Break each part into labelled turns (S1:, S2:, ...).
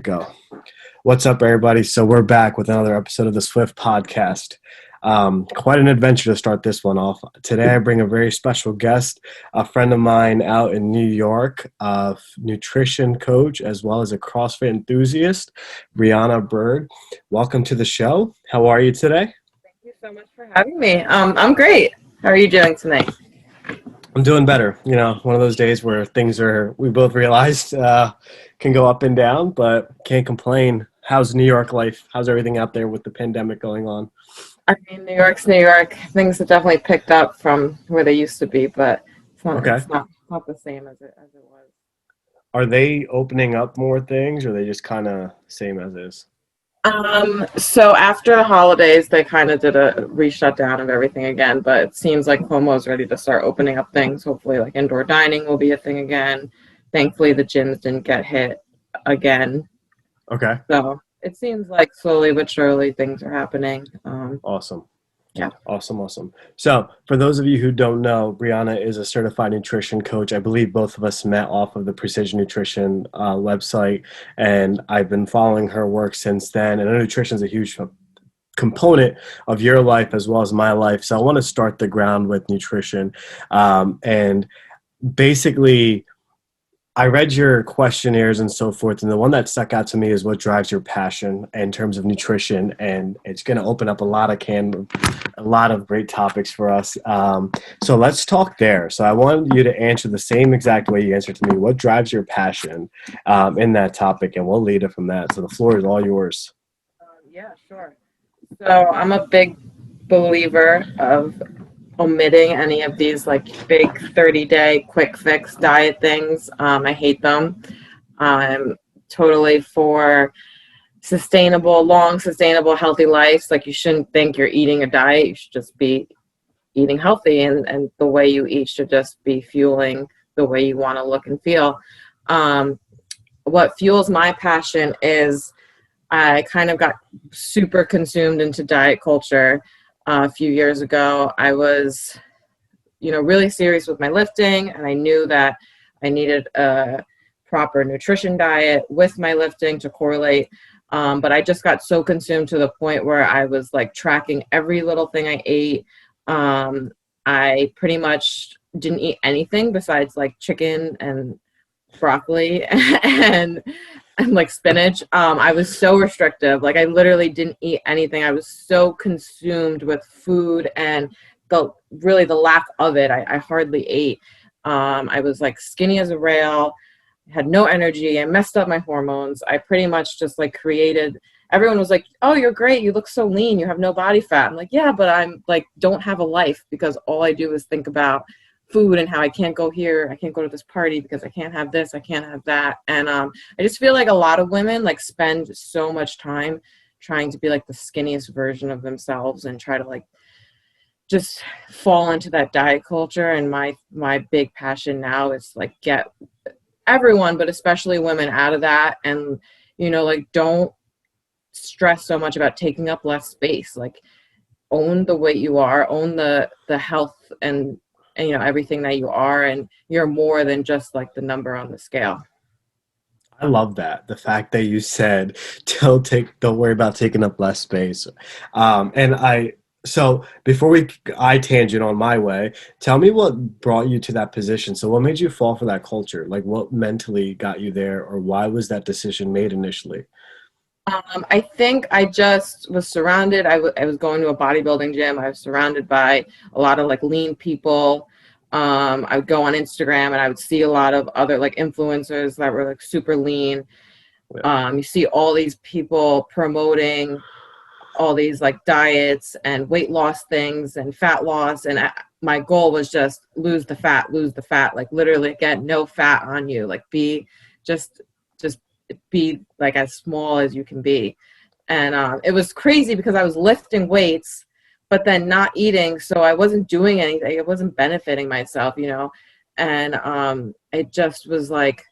S1: Go. What's up, everybody? So we're back with another episode of the Swift Podcast. Quite an adventure to start this one off. Today, I bring a very special guest, a friend of mine out in New York, a nutrition coach, as well as a CrossFit enthusiast, Brianna Berg. Welcome to the show. How are you today?
S2: Thank you so much for having me. I'm great. How are you doing tonight?
S1: I'm doing better. You know, one of those days where we both realized can go up and down, but can't complain. How's New York life? How's everything out there with the pandemic going on?
S2: I mean, New York's New York. Things have definitely picked up from where they used to be, but it's not.
S1: Okay.
S2: It's not the same as it was.
S1: Are they opening up more things, or are they just kind of same as is?
S2: So after the holidays, they kind of did a re-shut down of everything again, but it seems like Cuomo's ready to start opening up things. Hopefully, like indoor dining will be a thing again. Thankfully, the gyms didn't get hit again.
S1: Okay.
S2: So it seems like slowly but surely things are happening.
S1: Awesome.
S2: Yeah.
S1: Awesome. So for those of you who don't know, Brianna is a certified nutrition coach. I believe both of us met off of the Precision Nutrition website, and I've been following her work since then. And I know nutrition is a huge component of your life as well as my life. So I want to start the ground with nutrition. And basically, I read your questionnaires and so forth, and the one that stuck out to me is what drives your passion in terms of nutrition, and it's going to open up a lot of great topics for us. So let's talk there. So I want you to answer the same exact way you answered to me. What drives your passion in that topic, and we'll lead it from that. So the floor is all yours.
S2: Yeah, sure. So I'm a big believer of omitting any of these like big 30-day quick fix diet things. I hate them. I'm totally for long, sustainable, healthy lives. Like you shouldn't think you're eating a diet. You should just be eating healthy, and the way you eat should just be fueling the way you want to look and feel. What fuels my passion is I kind of got super consumed into diet culture. A few years ago, I was, really serious with my lifting, and I knew that I needed a proper nutrition diet with my lifting to correlate. But I just got so consumed to the point where I was like tracking every little thing I ate. I pretty much didn't eat anything besides like chicken and broccoli and like spinach. I was so restrictive. Like I literally didn't eat anything. I was so consumed with food and the lack of it. I hardly ate. I was like skinny as a rail, had no energy. I messed up my hormones. I pretty much just like everyone was like, "Oh, you're great. You look so lean. You have no body fat." I'm like, "Yeah, but I'm like, don't have a life because all I do is think about food and how I can't go here, I can't go to this party because I can't have this, I can't have that." And I just feel like a lot of women like spend so much time trying to be like the skinniest version of themselves and try to like just fall into that diet culture. And my big passion now is like get everyone, but especially women, out of that, and like don't stress so much about taking up less space. Like own the weight you are, own the health and everything that you are, and you're more than just like the number on the scale.
S1: I love that. The fact that you said don't worry about taking up less space. So before I tangent on my way, tell me what brought you to that position. So what made you fall for that culture? Like what mentally got you there, or why was that decision made initially?
S2: I think I just was surrounded. I was going to a bodybuilding gym. I was surrounded by a lot of like lean people. I would go on Instagram and I would see a lot of other like influencers that were like super lean. You see all these people promoting all these like diets and weight loss things and fat loss. And my goal was just lose the fat, like literally get no fat on you, like just be like as small as you can be. And it was crazy because I was lifting weights but then not eating, so I wasn't doing anything. I wasn't benefiting myself, and it just was like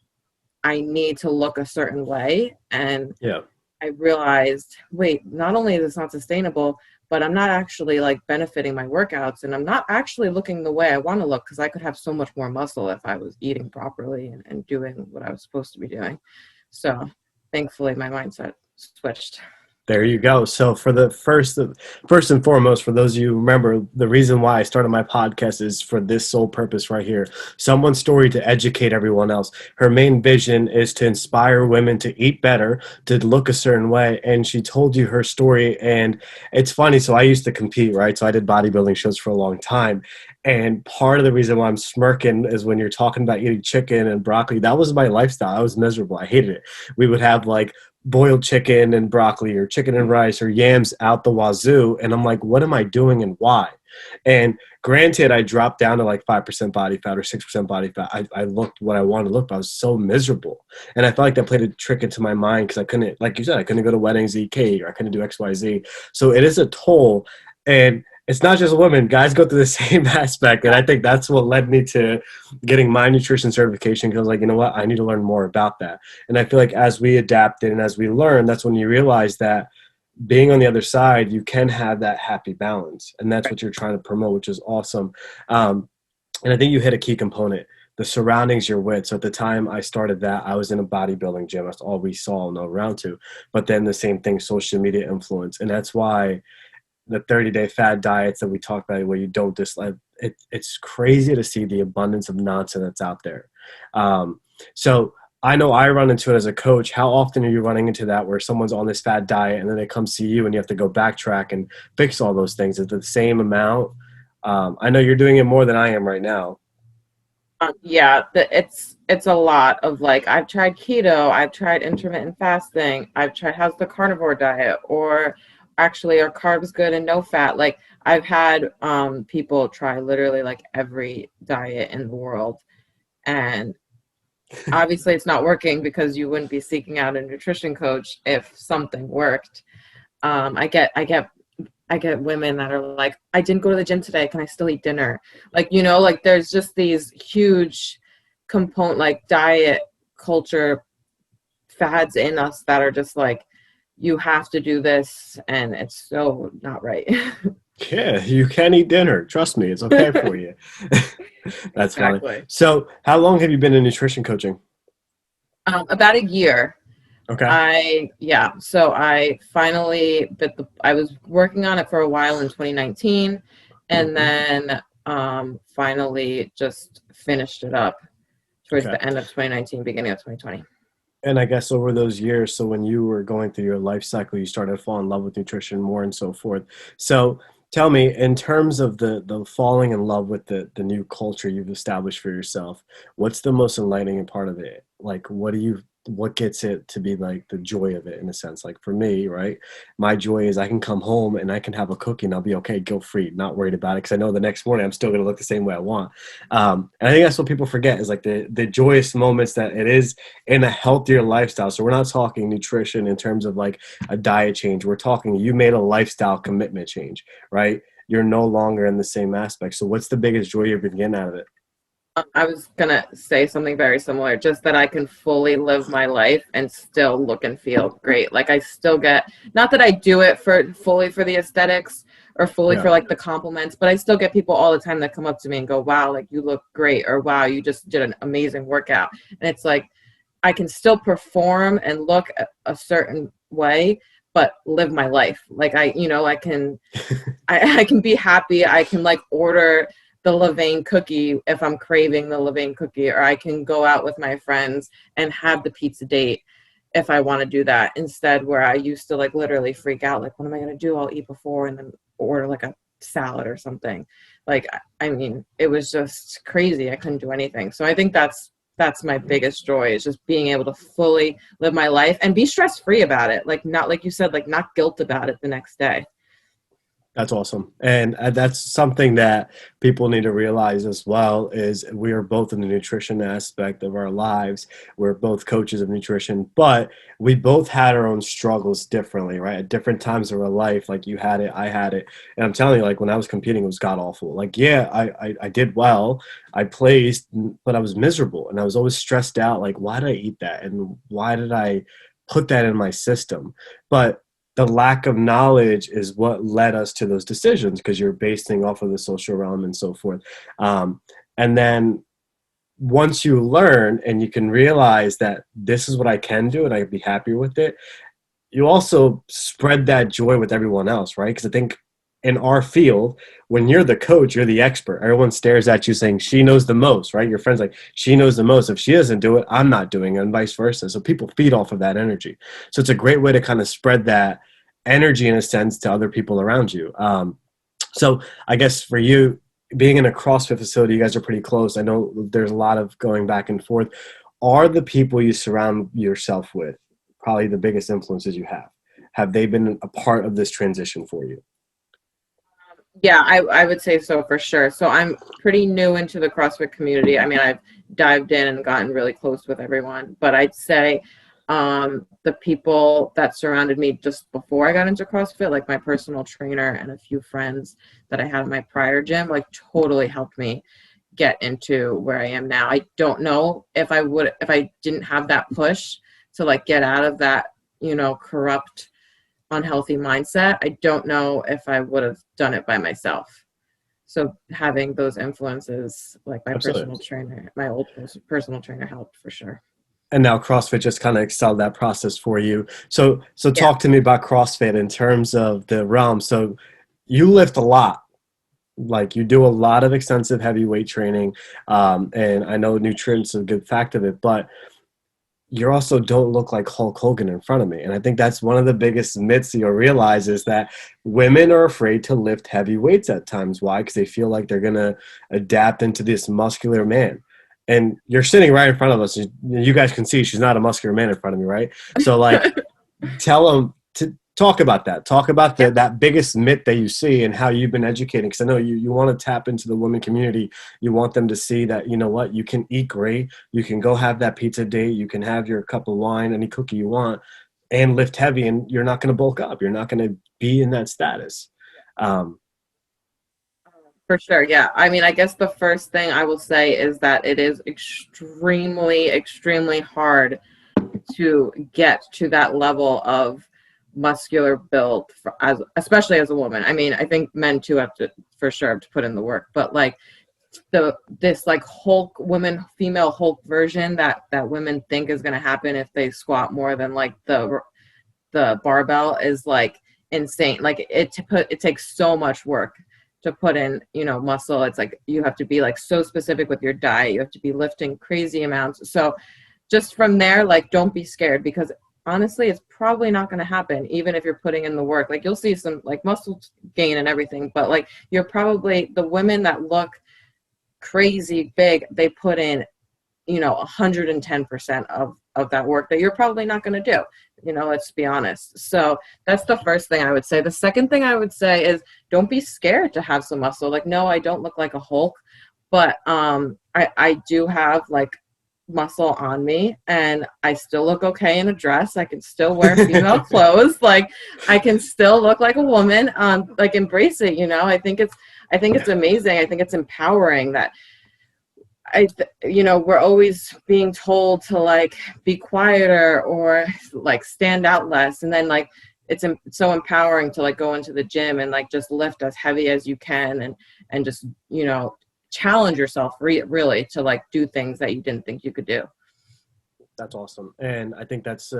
S2: I need to look a certain way. And
S1: Yeah.
S2: I realized, wait, not only is this not sustainable, but I'm not actually like benefiting my workouts, and I'm not actually looking the way I want to look, because I could have so much more muscle if I was eating properly and doing what I was supposed to be doing. So thankfully my mindset switched.
S1: There you go. So for the first and foremost, for those of you who remember, the reason why I started my podcast is for this sole purpose right here. Someone's story to educate everyone else. Her main vision is to inspire women to eat better, to look a certain way. And she told you her story. And it's funny. So I used to compete, right? So I did bodybuilding shows for a long time. And part of the reason why I'm smirking is when you're talking about eating chicken and broccoli, that was my lifestyle. I was miserable. I hated it. We would have like boiled chicken and broccoli or chicken and rice or yams out the wazoo. And I'm like, what am I doing and why? And granted, I dropped down to like 5% body fat or 6% body fat. I looked what I wanted to look, but I was so miserable. And I felt like that played a trick into my mind because I couldn't, like you said, I couldn't go to weddings, eat cake, or I couldn't do X, Y, Z. So it is a toll. And it's not just women. Guys go through the same aspect. And I think that's what led me to getting my nutrition certification because I was like, you know what? I need to learn more about that. And I feel like as we adapted and as we learn, that's when you realize that being on the other side, you can have that happy balance. And that's what you're trying to promote, which is awesome. And I think you hit a key component, the surroundings you're with. So at the time I started that, I was in a bodybuilding gym. That's all we saw and know around to. But then the same thing, social media influence. And that's why the 30-day fad diets that we talk about where you don't dislike it's crazy to see the abundance of nonsense that's out there. So I know I run into it as a coach. How often are you running into that where someone's on this fad diet and then they come see you and you have to go backtrack and fix all those things? Is it the same amount? I know you're doing it more than I am right now.
S2: Yeah, it's a lot of like I've tried keto, I've tried intermittent fasting, I've tried how's the carnivore diet, or actually are carbs good and no fat. Like I've had people try literally like every diet in the world, and obviously it's not working because you wouldn't be seeking out a nutrition coach if something worked. I get women that are like, I didn't go to the gym today. Can I still eat dinner? Like, like there's just these huge component, like diet culture fads in us that are just like, you have to do this. And it's so not right.
S1: Yeah, you can eat dinner. Trust me, it's okay for you. That's funny.
S2: Exactly.
S1: So how long have you been in nutrition coaching?
S2: About a year.
S1: Okay.
S2: So I finally I was working on it for a while in 2019 and
S1: Hmm.
S2: then finally just finished it up towards
S1: Okay.
S2: the end of 2019, beginning of 2020.
S1: And I guess over those years, so when you were going through your life cycle, you started to fall in love with nutrition more and so forth. So tell me, in terms of the falling in love with the new culture you've established for yourself, what's the most enlightening part of it? Like, what gets it to be like the joy of it in a sense? Like for me, right? My joy is I can come home and I can have a cookie and I'll be okay, guilt free, not worried about it because I know the next morning I'm still going to look the same way I want. And I think that's what people forget is like the joyous moments that it is in a healthier lifestyle. So we're not talking nutrition in terms of like a diet change. We're talking you made a lifestyle commitment change, right? You're no longer in the same aspect. So what's the biggest joy you've been getting out of it?
S2: I was gonna say something very similar, just that I can fully live my life and still look and feel great. Like I still get, not that I do it for fully for the aesthetics or fully
S1: Yeah.
S2: for like the compliments, but I still get people all the time that come up to me and go, "Wow, like you look great," or "Wow, you just did an amazing workout." And it's like I can still perform and look a certain way, but live my life. Like I can I can be happy. I can like order the Levain cookie if I'm craving the Levain cookie, or I can go out with my friends and have the pizza date if I want to do that. Instead, where I used to like literally freak out, like, what am I going to do? I'll eat before and then order like a salad or something. Like, I mean, it was just crazy. I couldn't do anything. So I think that's my biggest joy is just being able to fully live my life and be stress free about it. Like, not like you said, like not guilt about it the next day.
S1: That's awesome. And that's something that people need to realize as well is we are both in the nutrition aspect of our lives. We're both coaches of nutrition, but we both had our own struggles differently, right? At different times of our life, like you had it, I had it. And I'm telling you, like when I was competing, it was god awful. Like, yeah, I did well. I placed, but I was miserable and I was always stressed out. Like, why did I eat that? And why did I put that in my system? But the lack of knowledge is what led us to those decisions because you're basing off of the social realm and so forth. And then once you learn and you can realize that this is what I can do and I'd be happier with it, you also spread that joy with everyone else, right? Because I think in our field, when you're the coach, you're the expert. Everyone stares at you saying she knows the most, right? Your friend's like, she knows the most. If she doesn't do it, I'm not doing it, and vice versa. So people feed off of that energy. So it's a great way to kind of spread that energy in a sense to other people around you. So I guess for you, being in a CrossFit facility, you guys are pretty close. I know there's a lot of going back and forth. Are the people you surround yourself with probably the biggest influences you have? Have they been a part of this transition for you?
S2: Yeah, I would say so for sure. So I'm pretty new into the CrossFit community. I mean, I've dived in and gotten really close with everyone, but I'd say the people that surrounded me just before I got into CrossFit, like my personal trainer and a few friends that I had in my prior gym, like totally helped me get into where I am now. I don't know if I would, if I didn't have that push to like get out of that, corrupt, unhealthy mindset, I don't know if I would have done it by myself. So having those influences, like my
S1: Absolutely.
S2: personal trainer, my old personal trainer, helped for sure.
S1: And now CrossFit just kind of excelled that process for you. So
S2: Yeah.
S1: talk to me about CrossFit in terms of the realm. So you lift a lot. Like you do a lot of extensive heavy weight training, and I know nutrient's a good fact of it, but you also don't look like Hulk Hogan in front of me. And I think that's one of the biggest myths you'll realize is that women are afraid to lift heavy weights at times. Why? Because they feel like they're going to adapt into this muscular man. And you're sitting right in front of us. You guys can see she's not a muscular man in front of me, right? So, like, tell them to talk about that. Talk about
S2: Yeah.
S1: that biggest myth that you see and how you've been educating. Because I know you want to tap into the women community. You want them to see that, you know what, you can eat great. You can go have that pizza date. You can have your cup of wine, any cookie you want, and lift heavy. And you're not going to bulk up. You're not going to be in that status. Um,
S2: For sure. Yeah. I mean, I guess the first thing I will say is that it is extremely, extremely hard to get to that level of muscular build as especially as a woman. I mean, I think men too have to for sure have to put in the work, but like this like Hulk women female Hulk version that women think is going to happen if they squat more than like the barbell is like insane. Like it takes so much work to put in, muscle. It's like you have to be like so specific with your diet. You have to be lifting crazy amounts. So just from there, like don't be scared because honestly, it's probably not going to happen even if you're putting in the work. Like you'll see some like muscle gain and everything, but like you're probably the women that look crazy big, they put in 110% of that work that you're probably not going to do, let's be honest. So that's the first thing I would say. The second thing I would say is don't be scared to have some muscle. Like, no, I don't look like a Hulk, but I do have like muscle on me and I still look okay in a dress. I can still wear female clothes. Like I can still look like a woman. Like embrace it, I think it's amazing. I think it's empowering that we're always being told to like be quieter or like stand out less. And then like it's so empowering to like go into the gym and like just lift as heavy as you can and just, challenge yourself really to like do things that you didn't think you could do.
S1: That's awesome. And I think that's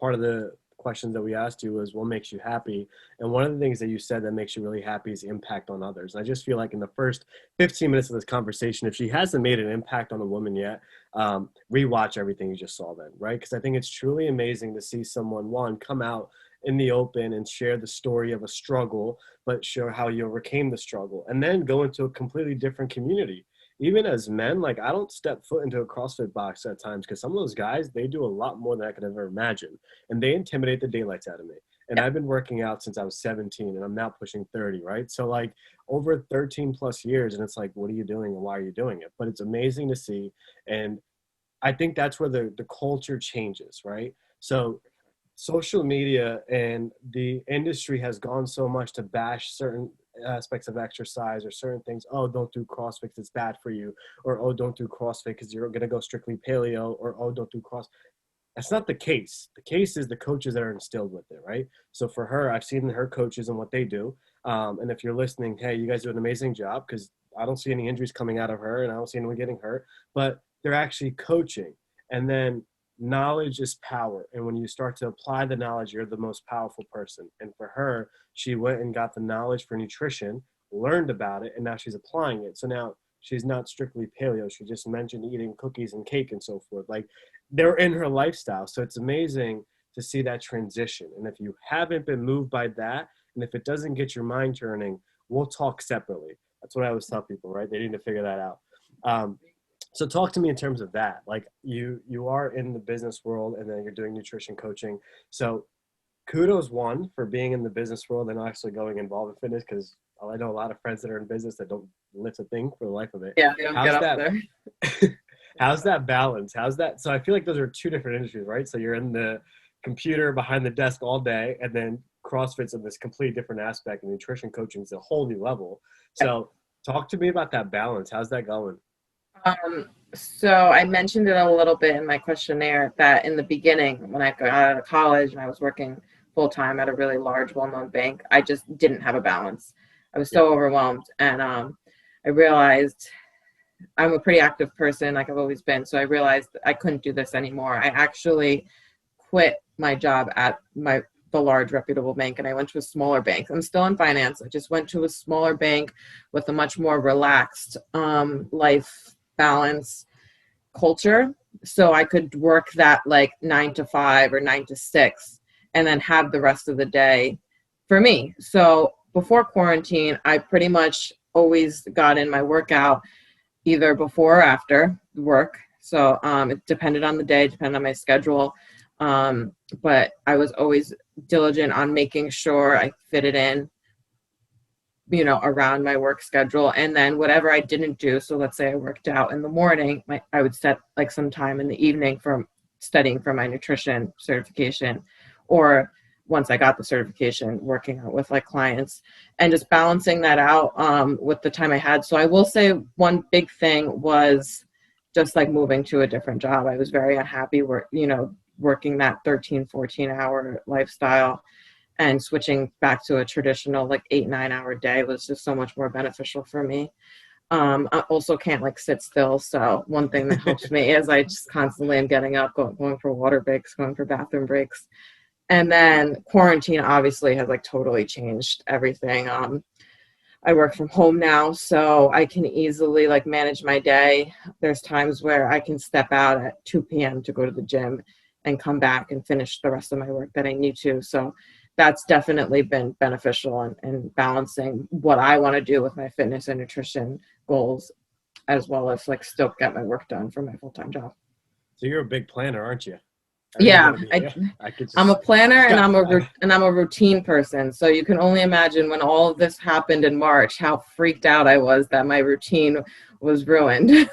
S1: part of the questions that we asked you was what makes you happy. And one of the things that you said that makes you really happy is impact on others. And I just feel like in the first 15 minutes of this conversation, if she hasn't made an impact on a woman yet, rewatch everything you just saw then, right? Because I think it's truly amazing to see someone, one, come out in the open and share the story of a struggle, but share how you overcame the struggle, and then go into a completely different community. Even as men, like I don't step foot into a CrossFit box at times because some of those guys, they do a lot more than I could ever imagine. And they intimidate the daylights out of me. And
S2: Yeah.
S1: I've been working out since I was 17 and I'm now pushing 30, right? So like over 13 plus years. And it's like, what are you doing and why are you doing it? But it's amazing to see. And I think that's where the culture changes, right? So social media and the industry has gone so much to bash certain aspects of exercise or certain things. Oh, don't do CrossFit 'cause it's bad for you, or oh, don't do CrossFit because you're going to go strictly paleo, or oh, don't do cross. That's not the case. The case is the coaches that are instilled with it, right? So for her, I've seen her coaches and what they do. And if you're listening, hey, you guys do an amazing job because I don't see any injuries coming out of her and I don't see anyone getting hurt. But they're actually coaching. And then knowledge is power. And when you start to apply the knowledge, you're the most powerful person. And for her, she went and got the knowledge for nutrition, learned about it, and now she's applying it. So now she's not strictly paleo. She just mentioned eating cookies and cake and so forth. Like, they're in her lifestyle. So it's amazing to see that transition. And if you haven't been moved by that, and if it doesn't get your mind turning, we'll talk separately. That's what I always tell people, right? They need to figure that out. Um, so talk to me in terms of that. Like, you are in the business world, and then you're doing nutrition coaching. So kudos, one, for being in the business world and actually going involved in fitness, because I know a lot of friends that are in business that don't lift a thing for the life of it.
S2: Yeah, they don't get
S1: How's
S2: up
S1: that?
S2: there.
S1: How's that balance? How's that? So I feel like those are two different industries, right? So you're in the computer behind the desk all day, and then CrossFit's in this completely different aspect, and nutrition coaching is a whole new level. So talk to me about that balance. How's that going?
S2: So I mentioned it a little bit in my questionnaire that in the beginning, when I got out of college and I was working full time at a really large, well-known bank, I just didn't have a balance. I was
S1: Yeah.
S2: so overwhelmed, and I realized I'm a pretty active person, like I've always been. So I realized I couldn't do this anymore. I actually quit my job at the large reputable bank, and I went to a smaller bank. I'm still in finance. I just went to a smaller bank with a much more relaxed life balance culture, so I could work that like 9 to 5 or 9 to 6 and then have the rest of the day for me. So before quarantine, I pretty much always got in my workout either before or after work. So it depended on the day, depended on my schedule. But I was always diligent on making sure I fit it in, around my work schedule. And then whatever I didn't do, so let's say I worked out in the morning, I would set like some time in the evening for studying for my nutrition certification, or once I got the certification, working out with like clients, and just balancing that out with the time I had. So I will say one big thing was just like moving to a different job. I was very unhappy working that 13, 14-hour lifestyle, and switching back to a traditional like 8, 9 hour day was just so much more beneficial for me. I also can't like sit still. So one thing that helps me is I just constantly am getting up, going for water breaks, going for bathroom breaks. And then quarantine obviously has like totally changed everything. I work from home now, so I can easily like manage my day. There's times where I can step out at 2 p.m. to go to the gym and come back and finish the rest of my work that I need to. So that's definitely been beneficial in balancing what I want to do with my fitness and nutrition goals, as well as like still get my work done for my full-time job.
S1: So you're a big planner, aren't you? I know you
S2: Yeah,
S1: gotta be. Yeah, I could
S2: I'm a
S1: just
S2: planner, and
S1: got.
S2: I'm a routine person. So you can only imagine when all of this happened in March, how freaked out I was that my routine was ruined.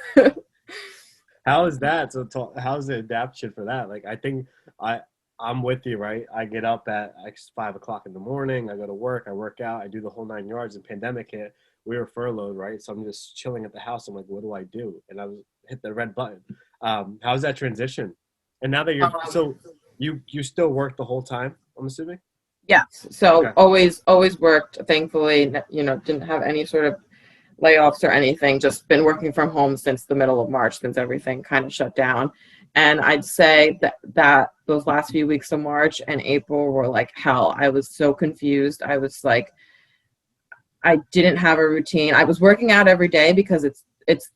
S1: How is that? So how's the adaptation for that? Like, I think I I'm with you, right? I get up at like 5 o'clock in the morning. I go to work. I work out. I do the whole 9 yards. And pandemic hit. We were furloughed, right? So I'm just chilling at the house. I'm like, what do I do? And I was hit the red button. How's that transition? And now that
S2: Um,
S1: you still work the whole time, I'm assuming.
S2: yes. So
S1: Okay.
S2: always worked. Thankfully, didn't have any sort of layoffs or anything, just been working from home since the middle of March, since everything kind of shut down. And I'd say that those last few weeks of March and April were like hell. I was so confused. I was like, I didn't have a routine. I was working out every day because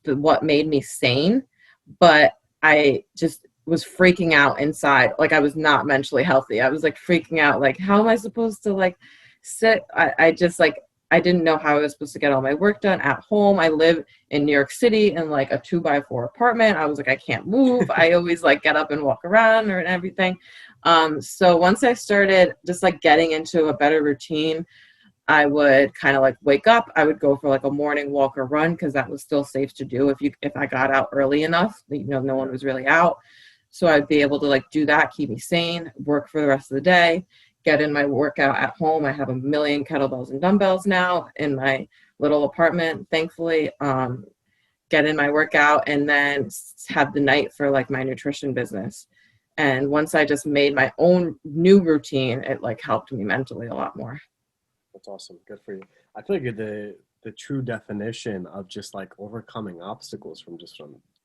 S2: what made me sane, but I just was freaking out inside. Like I was not mentally healthy. I was like freaking out. Like, how am I supposed to like sit? I just like, I didn't know how I was supposed to get all my work done at home. I live in New York City in like a 2x4 apartment. I was like, I can't move. I always like get up and walk around or everything. So once I started just like getting into a better routine, I would kind of like wake up. I would go for like a morning walk or run because that was still safe to do if I got out early enough. No one was really out. So I'd be able to like do that, keep me sane, work for the rest of the day, get in my workout at home. I have a million kettlebells and dumbbells now in my little apartment, thankfully. Get in my workout and then have the night for like my nutrition business. And once I just made my own new routine, it like helped me mentally a lot more.
S1: That's awesome. Good for you. I feel like you're the true definition of just like overcoming obstacles from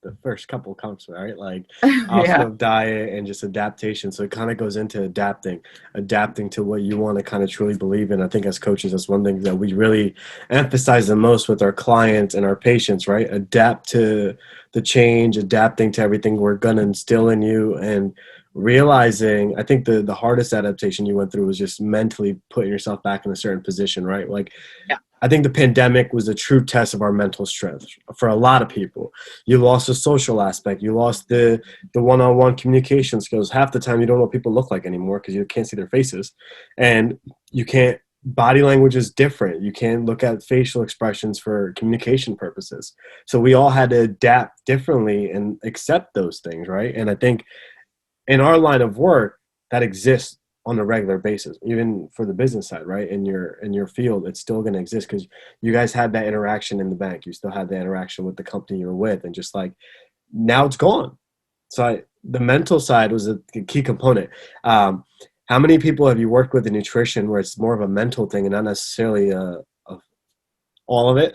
S1: the the first couple comes, right? Like off
S2: Yeah.
S1: of diet and just adaptation. So it kind of goes into adapting to what you want to kind of truly believe in. I think as coaches, that's one thing that we really emphasize the most with our clients and our patients, right? Adapt to the change, adapting to everything we're going to instill in you, and realizing, I think the hardest adaptation you went through was just mentally putting yourself back in a certain position, right? Like
S2: Yeah.
S1: I think the pandemic was a true test of our mental strength for a lot of people. You lost the social aspect. You lost the one-on-one communication skills. Half the time, you don't know what people look like anymore because you can't see their faces, and you can't. Body language is different. You can't look at facial expressions for communication purposes. So we all had to adapt differently and accept those things, right? And I think in our line of work, that exists on a regular basis, even for the business side, right? In your field, it's still going to exist because you guys had that interaction in the bank. You still had the interaction with the company you're with, and just like now it's gone. So the mental side was a key component. How many people have you worked with in nutrition where it's more of a mental thing and not necessarily all of it?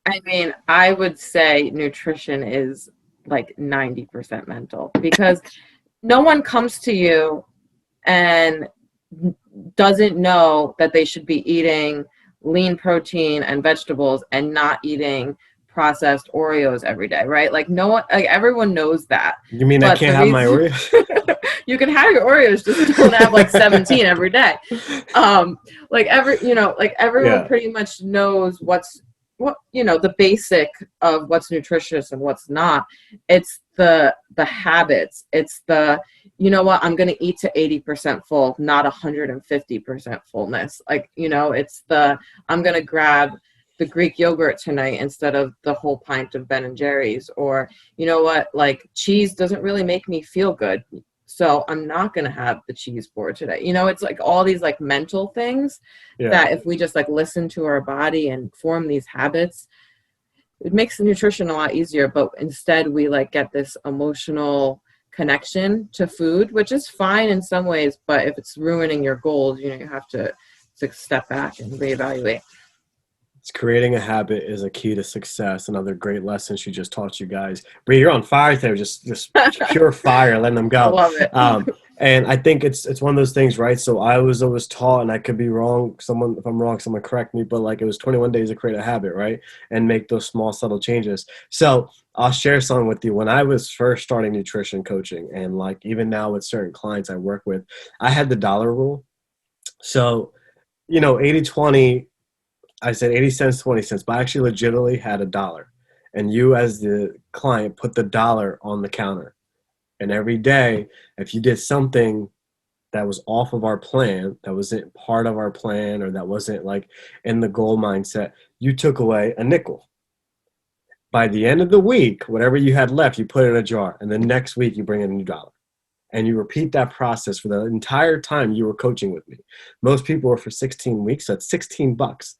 S2: I mean, I would say nutrition is like 90% mental because no one comes to you and doesn't know that they should be eating lean protein and vegetables and not eating processed Oreos every day, right? Like no one, like everyone knows that.
S1: You mean I
S2: But
S1: can't
S2: the
S1: have my
S2: reason
S1: Oreos?
S2: you can have your Oreos, just don't have like 17 every day. Like like everyone
S1: Yeah,
S2: pretty much knows the basic of what's nutritious and what's not. It's the habits. It's I'm going to eat to 80% full, not 150% fullness. Like, it's I'm going to grab the Greek yogurt tonight instead of the whole pint of Ben and Jerry's, or like cheese doesn't really make me feel good. So I'm not going to have the cheese board today. It's like all these like mental things
S1: yeah.
S2: that if we just like listen to our body and form these habits, it makes the nutrition a lot easier. But instead we like get this emotional connection to food, which is fine in some ways, but if it's ruining your goals, you have to step back and reevaluate.
S1: It's creating a habit is a key to success. Another great lesson she just taught you guys. Bree, you're on fire there, just pure fire, letting them
S2: I
S1: go.
S2: love it.
S1: And I think it's one of those things, right? So I was always taught, and I could be wrong. If I'm wrong, someone correct me. But like it was 21 days to create a habit, right? And make those small, subtle changes. So I'll share something with you. When I was first starting nutrition coaching, and like even now with certain clients I work with, I had the dollar rule. So 80/20. I said 80 cents, 20 cents, but I actually legitimately had a dollar. And you, as the client, put the dollar on the counter. And every day, if you did something that was off of our plan, that wasn't part of our plan, or that wasn't like in the goal mindset, you took away a nickel. By the end of the week, whatever you had left, you put it in a jar. And the next week, you bring in a new dollar. And you repeat that process for the entire time you were coaching with me. Most people were for 16 weeks, so that's $16.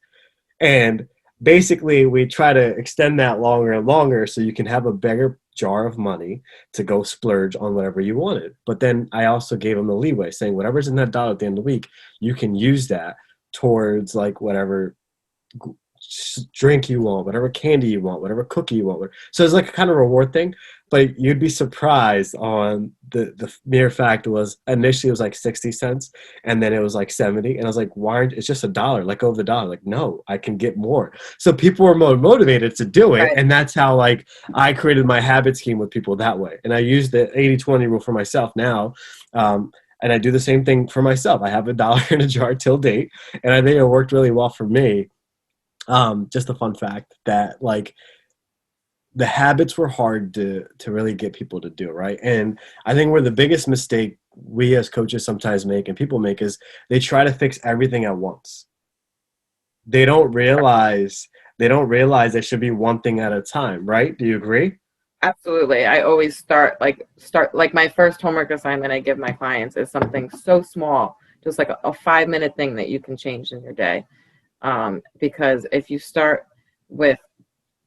S1: And basically, we try to extend that longer and longer so you can have a bigger jar of money to go splurge on whatever you wanted. But then I also gave them the leeway, saying whatever's in that dollar at the end of the week, you can use that towards like whatever drink you want, whatever candy you want, whatever cookie you want. So it's like a kind of reward thing. But you'd be surprised on the mere fact was initially it was like 60 cents and then it was like 70. And I was like, why aren't it's just a dollar? Let go of the dollar. Like, no, I can get more. So people were more motivated to do it.
S2: Right.
S1: And that's how like I created my habit scheme with people that way. And I use the 80/20 rule for myself now. And I do the same thing for myself. I have a dollar in a jar till date. And I think it worked really well for me. Just a fun fact that like the habits were hard to really get people to do, right? And I think where the biggest mistake we as coaches sometimes make and people make is they try to fix everything at once. They don't realize there should be one thing at a time, right? Do you agree?
S2: Absolutely. I always start my first homework assignment I give my clients is something so small, just like a 5-minute thing that you can change in your day. Because if you start with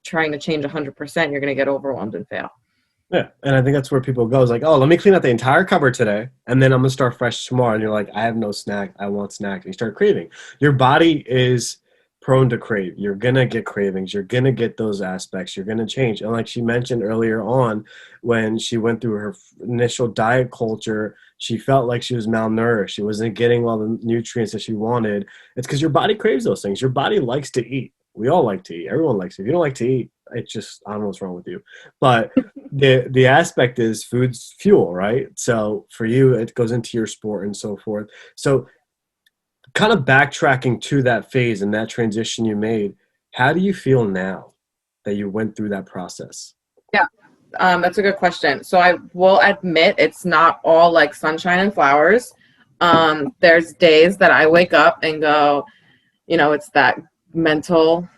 S2: trying to change 100%, you're going to get overwhelmed and fail.
S1: Yeah, and I think that's where people go is like, oh, let me clean out the entire cupboard today, and then I'm gonna start fresh tomorrow. And you're like, I have no snack, I want snack, and you start craving. Your body is prone to crave. You're gonna get cravings. You're gonna get those aspects. You're gonna change. And like she mentioned earlier on, when she went through her initial diet culture, she felt like she was malnourished. She wasn't getting all the nutrients that she wanted. It's because your body craves those things. Your body likes to eat. We all like to eat. Everyone likes to eat. If you don't like to eat, it's just, I don't know what's wrong with you. But the aspect is food's fuel, right? So for you, it goes into your sport and so forth. So kind of backtracking to that phase and that transition you made, how do you feel now that you went through that process?
S2: Yeah, that's a good question. So I will admit it's not all like sunshine and flowers. There's days that I wake up and go, it's that mental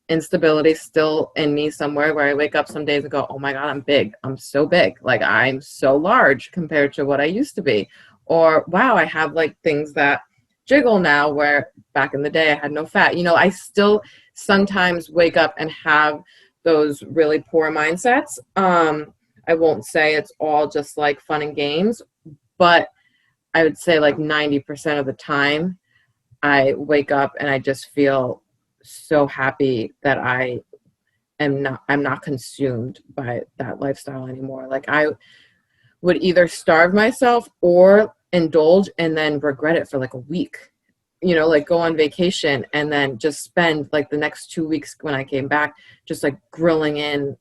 S2: instability still in me somewhere where I wake up some days and go, oh my God, I'm big. I'm so big. Like I'm so large compared to what I used to be. Or wow, I have like things that jiggle now where back in the day I had no fat. I still sometimes wake up and have those really poor mindsets. I won't say it's all just like fun and games, but I would say like 90% of the time I wake up and I just feel so happy that I'm not consumed by that lifestyle anymore. Like I would either starve myself or indulge and then regret it for like a week. Like go on vacation and then just spend like the next 2 weeks when I came back, just like grilling in,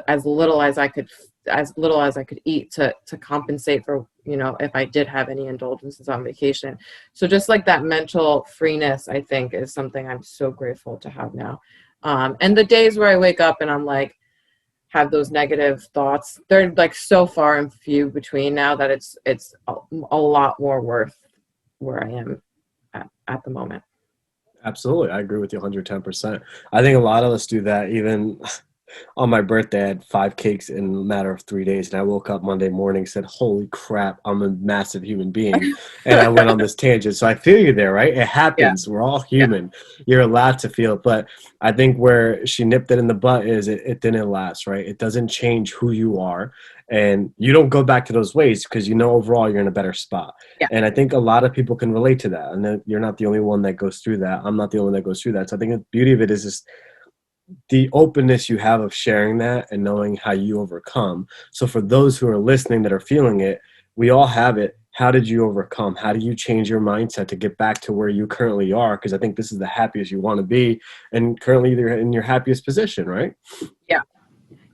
S2: as little as I could, eat to compensate for, if I did have any indulgences on vacation. So just like that mental freeness, I think is something I'm so grateful to have now. And the days where I wake up and I'm like, have those negative thoughts, they're like so far and few between now that it's a lot more worth where I am at the moment.
S1: Absolutely. I agree with you 110%. I think a lot of us do that. Even on my birthday, I had 5 cakes in a matter of 3 days. And I woke up Monday morning, said, holy crap, I'm a massive human being. And I went on this tangent. So I feel you there, right? It
S2: Yeah,
S1: happens. We're all
S2: yeah,
S1: human. You're allowed to feel it. But I think where she nipped it in the butt is it didn't last, right? It doesn't change who you are. And you don't go back to those ways because overall you're in a better spot.
S2: yeah,
S1: And I think a lot of people can relate to that. And that you're not the only one that goes through that. I'm not the only one that goes through that. So I think the beauty of it is just the openness you have of sharing that and knowing how you overcome. So for those who are listening that are feeling it, we all have it. How did you overcome? How do you change your mindset to get back to where you currently are? Because I think this is the happiest you want to be, and currently you're in your happiest position, right?
S2: yeah.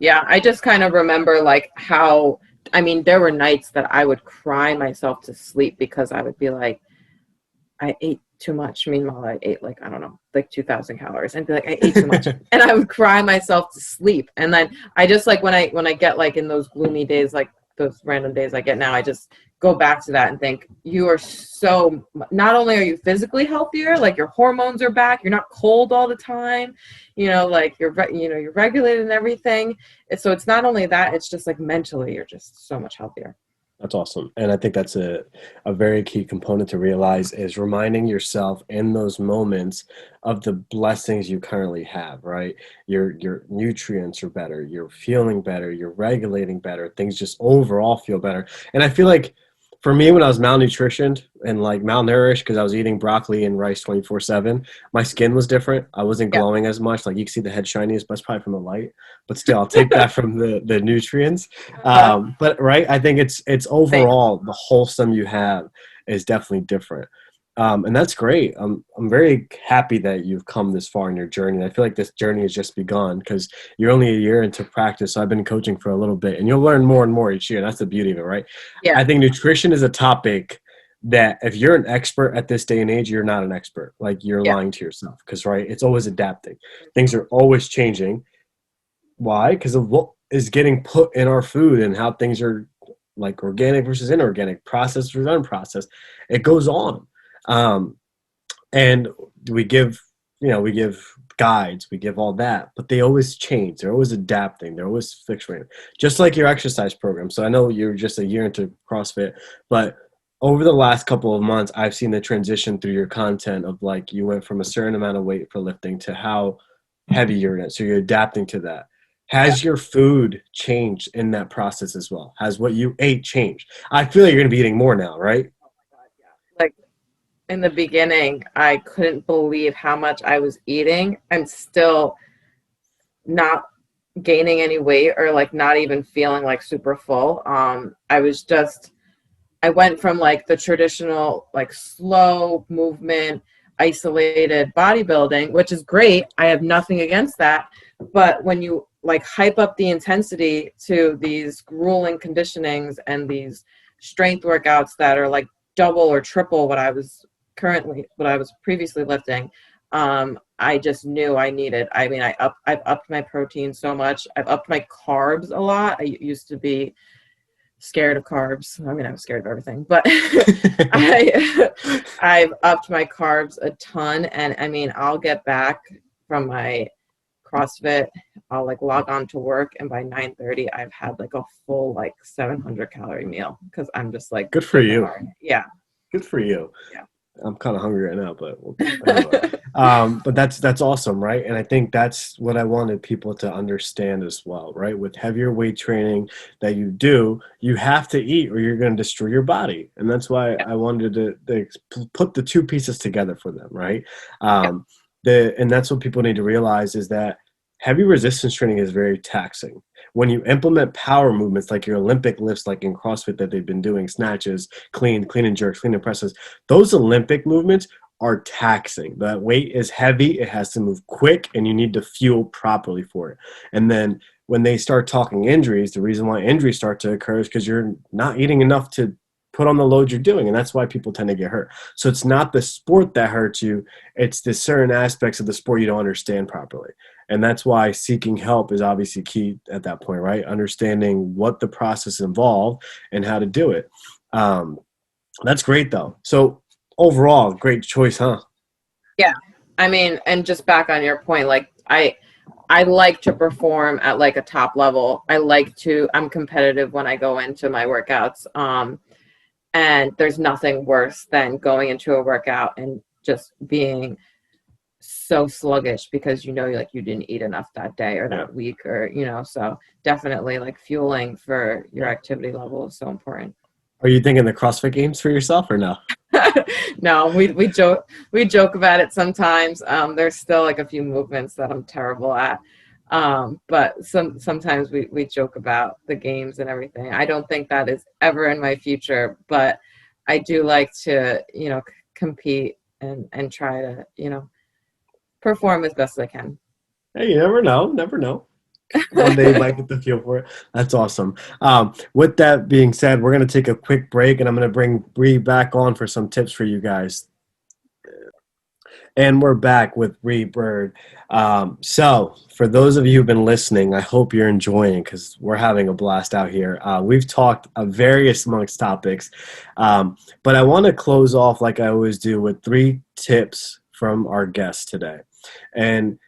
S2: Yeah, I just kind of remember like how, I mean, there were nights that I would cry myself to sleep because I would be like, I ate too much. Meanwhile, I ate like, I don't know, like 2,000 calories and be like, I ate too much. And I would cry myself to sleep. And then I just like, when I get like in those gloomy days, like those random days I get now, I just go back to that and think you are so, not only are you physically healthier, like your hormones are back, you're not cold all the time, like you're regulated and everything. And so it's not only that, it's just like mentally, you're just so much healthier.
S1: That's awesome. And I think that's a very key component to realize is reminding yourself in those moments of the blessings you currently have, right? Your nutrients are better, you're feeling better, you're regulating better, things just overall feel better. And I feel like for me, when I was malnutritioned and like malnourished because I was eating broccoli and rice 24/7, my skin was different. I wasn't
S2: Yeah.
S1: glowing as much. Like you can see the head shiniest, but it's probably from the light. But still, I'll take that from the nutrients.
S2: Uh,
S1: But right, I think it's
S2: Same.
S1: overall the wholesome you have is definitely different. And that's great. I'm very happy that you've come this far in your journey. I feel like this journey has just begun because you're only a year into practice. So I've been coaching for a little bit, and you'll learn more and more each year. That's the beauty of it, right?
S2: Yeah.
S1: I think nutrition is a topic that if you're an expert at this day and age, you're not an expert. Like you're
S2: Yeah.
S1: lying to yourself because right, it's always adapting. Things are always changing. Why? Because of what is getting put in our food and how things are like organic versus inorganic, processed versus unprocessed. It goes on. Um, and we give, we give guides, we give all that, but they always change. They're always adapting. They're always fluctuating, just like your exercise program. So I know you're just a year into CrossFit, but over the last couple of months, I've seen the transition through your content of like you went from a certain amount of weight for lifting to how heavy you're in it. So you're adapting to that.
S2: Yeah.
S1: Has your food changed in that process as well? Has what you ate changed? I feel like you're going to be eating more now, right?
S2: Oh my God, yeah. Like in the beginning, I couldn't believe how much I was eating. I'm still not gaining any weight or like not even feeling like super full. I went from like the traditional like slow movement isolated bodybuilding, which is great. I have nothing against that. But when you like hype up the intensity to these grueling conditionings and these strength workouts that are like double or triple what I was previously lifting, I just knew I needed. I mean, I've upped my protein so much. I've upped my carbs a lot. I used to be scared of carbs. I mean, I was scared of everything, but I I've upped my carbs a ton. And I mean, I'll get back from my CrossFit. I'll like log on to work, and by 9:30, I've had like a full like 700 calorie meal because I'm just like
S1: Good for
S2: hitting it
S1: you.
S2: hard. Yeah,
S1: Good for you.
S2: yeah.
S1: I'm kind of hungry right now, but anyway. But that's awesome, right? And I think that's what I wanted people to understand as well, right? With heavier weight training that you do, you have to eat or you're going to destroy your body, and that's why
S2: Yeah,
S1: I wanted to put the two pieces together for them, right?
S2: yeah,
S1: And that's what people need to realize is that heavy resistance training is very taxing. When you implement power movements like your Olympic lifts, like in CrossFit that they've been doing, snatches, clean and jerks, clean and presses, those Olympic movements are taxing. That weight is heavy, it has to move quick, and you need to fuel properly for it. And then when they start talking injuries, the reason why injuries start to occur is because you're not eating enough to put on the load you're doing, and that's why people tend to get hurt. So it's not the sport that hurts you, it's the certain aspects of the sport you don't understand properly. And that's why seeking help is obviously key at that point, right? Understanding what the process involved and how to do it. Um, that's great though. So overall, great choice, huh?
S2: yeah. I mean, and just back on your point, like I like to perform at like a top level. I'm competitive when I go into my workouts. And there's nothing worse than going into a workout and just being so sluggish because like you didn't eat enough that day or
S1: Yeah.
S2: that week, or so definitely like fueling for your activity level is so important.
S1: Are you thinking the CrossFit games for yourself or no?
S2: No, we joke about it sometimes. There's still like a few movements that I'm terrible at. But sometimes we joke about the games and everything. I don't think that is ever in my future, but I do like to, compete and try to, perform as best as I can.
S1: Hey, you never know. Never know. One day you might get the feel for it. That's awesome. With that being said, we're going to take a quick break and I'm going to bring Bree back on for some tips for you guys. And we're back with Bree Bird. So, for those of you who've been listening, I hope you're enjoying because we're having a blast out here. We've talked various amongst topics, but I want to close off like I always do with 3 tips from our guest today. And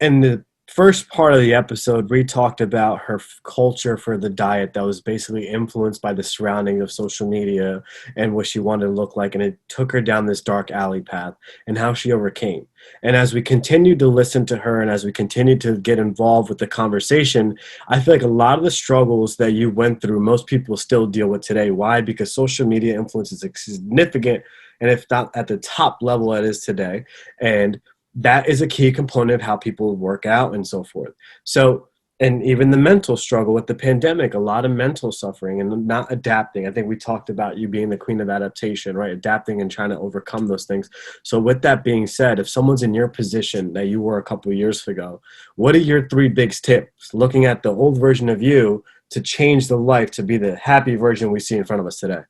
S1: in the first part of the episode, Bree talked about her culture for the diet that was basically influenced by the surrounding of social media and what she wanted to look like. And it took her down this dark alley path and how she overcame. And as we continued to listen to her and as we continued to get involved with the conversation, I feel like a lot of the struggles that you went through, most people still deal with today. Why? Because social media influence is significant, and if not at the top level it is today. And that is a key component of how people work out and so forth. So, and even the mental struggle with the pandemic, a lot of mental suffering and not adapting. I think we talked about you being the queen of adaptation, right? Adapting and trying to overcome those things. So with that being said, if someone's in your position that you were a couple of years ago, what are your 3 big tips looking at the old version of you to change the life to be the happy version we see in front of us today?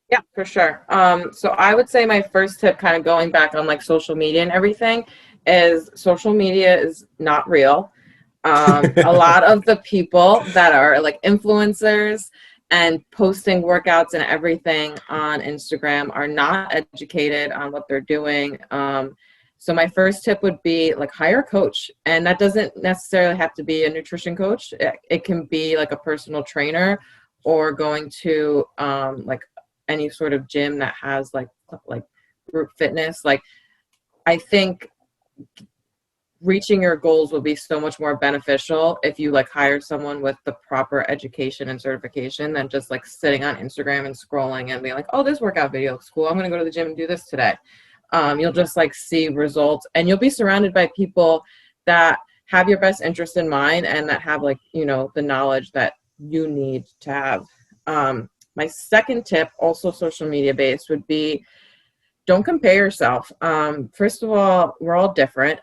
S2: Yeah, for sure. So I would say my first tip, kind of going back on like social media and everything, is social media is not real. A lot of the people that are like influencers and posting workouts and everything on Instagram are not educated on what they're doing. So my first tip would be like hire a coach, and that doesn't necessarily have to be a nutrition coach. It can be like a personal trainer or going to like any sort of gym that has like group fitness. Like I think reaching your goals will be so much more beneficial if you like hire someone with the proper education and certification than just like sitting on Instagram and scrolling and being like, oh, this workout video looks cool, I'm going to go to the gym and do this today. You'll just like see results, and you'll be surrounded by people that have your best interest in mind and that have like, you know, the knowledge that you need to have. My second tip, also social media based, would be don't compare yourself. First of all, we're all different.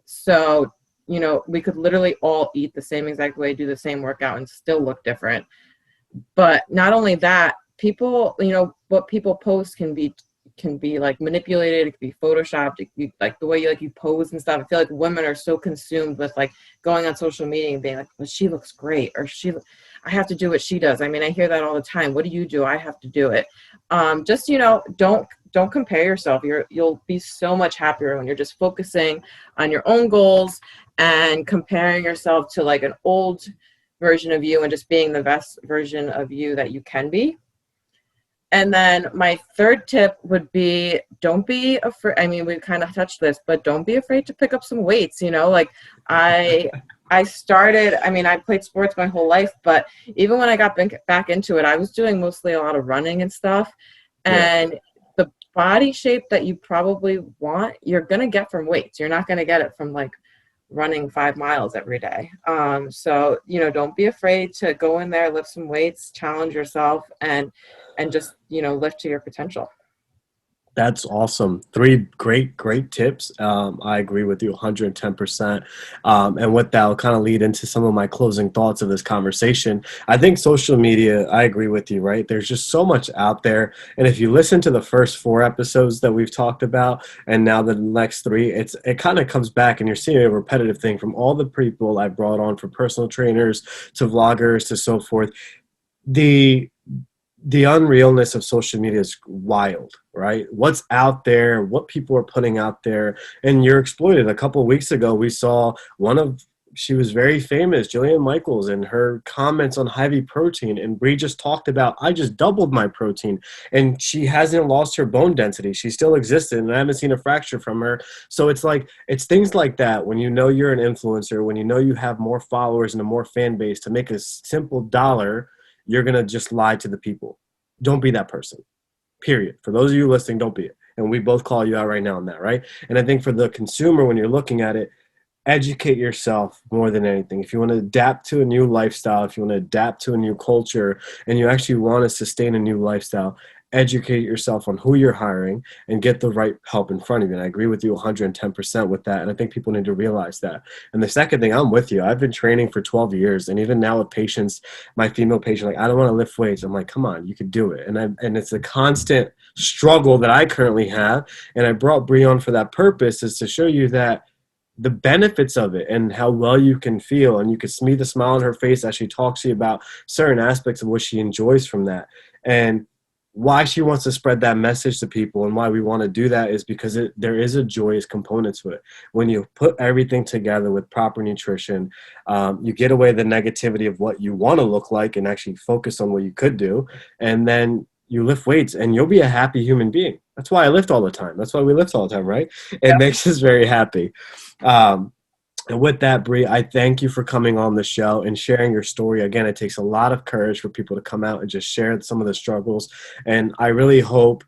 S2: So, you know, we could literally all eat the same exact way, do the same workout, and still look different. But not only that, people, you know, what people post can be like manipulated, it can be photoshopped, it can be like the way you like you pose and stuff. I feel like women are so consumed with like going on social media and being like, well, she looks great, or I have to do what she does. I mean, I hear that all the time. What do you do? I have to do it. Just, you know, don't compare yourself. You'll be so much happier when you're just focusing on your own goals and comparing yourself to like an old version of you and just being the best version of you that you can be. And then my third tip would be don't be afraid. I mean, we've kind of touched this, but don't be afraid to pick up some weights. You know, like I started, I mean, I played sports my whole life, but even when I got back into it, I was doing mostly a lot of running and stuff.
S1: Yeah.
S2: And the body shape that you probably want, you're going to get from weights. You're not going to get it from like running 5 miles every day. So, you know, don't be afraid to go in there, lift some weights, challenge yourself, and just, you know, lift to your potential.
S1: That's awesome. Three great tips. I agree with you 110%. And with that, I'll kind of lead into some of my closing thoughts of this conversation. I think social media, I agree with you, right? There's just so much out there. And if you listen to the first 4 episodes that we've talked about, and now the next 3, it kind of comes back and you're seeing a repetitive thing from all the people I brought on, from personal trainers to vloggers to so forth. The unrealness of social media is wild, right? What's out there, what people are putting out there, and you're exploited. A couple of weeks ago, we saw she was very famous, Jillian Michaels, and her comments on heavy protein. And Brie just talked about, I just doubled my protein, and she hasn't lost her bone density. She still existed, and I haven't seen a fracture from her. So it's like, it's things like that. When you know you're an influencer, when you know you have more followers and a more fan base, to make a simple dollar, you're going to just lie to the people. Don't be that person, period. For those of you listening, don't be it. And we both call you out right now on that, right? And I think for the consumer, when you're looking at it, educate yourself more than anything. If you want to adapt to a new lifestyle, if you want to adapt to a new culture, and you actually want to sustain a new lifestyle, educate yourself on who you're hiring and get the right help in front of you. And I agree with you 110% with that. And I think people need to realize that. And the second thing, I'm with you. I've been training for 12 years. And even now with patients, my female patient, like, I don't want to lift weights. I'm like, come on, you could do it. And it's a constant struggle that I currently have. And I brought Brie on for that purpose, is to show you that the benefits of it and how well you can feel. And you can see the smile on her face as she talks to you about certain aspects of what she enjoys from that. And why she wants to spread that message to people, and why we want to do that, is because there is a joyous component to it. When you put everything together with proper nutrition, you get away the negativity of what you want to look like and actually focus on what you could do. And then you lift weights and you'll be a happy human being. That's why I lift all the time. That's why we lift all the time, right? It makes us very happy. And with that, Brie, I thank you for coming on the show and sharing your story. Again, it takes a lot of courage for people to come out and just share some of the struggles. And I really hope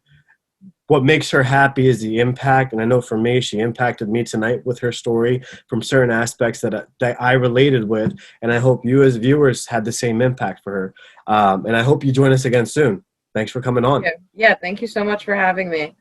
S1: what makes her happy is the impact. And I know for me, she impacted me tonight with her story from certain aspects that I related with. And I hope you as viewers had the same impact for her. And I hope you join us again soon. Thanks for coming on.
S2: Yeah, thank you so much for having me.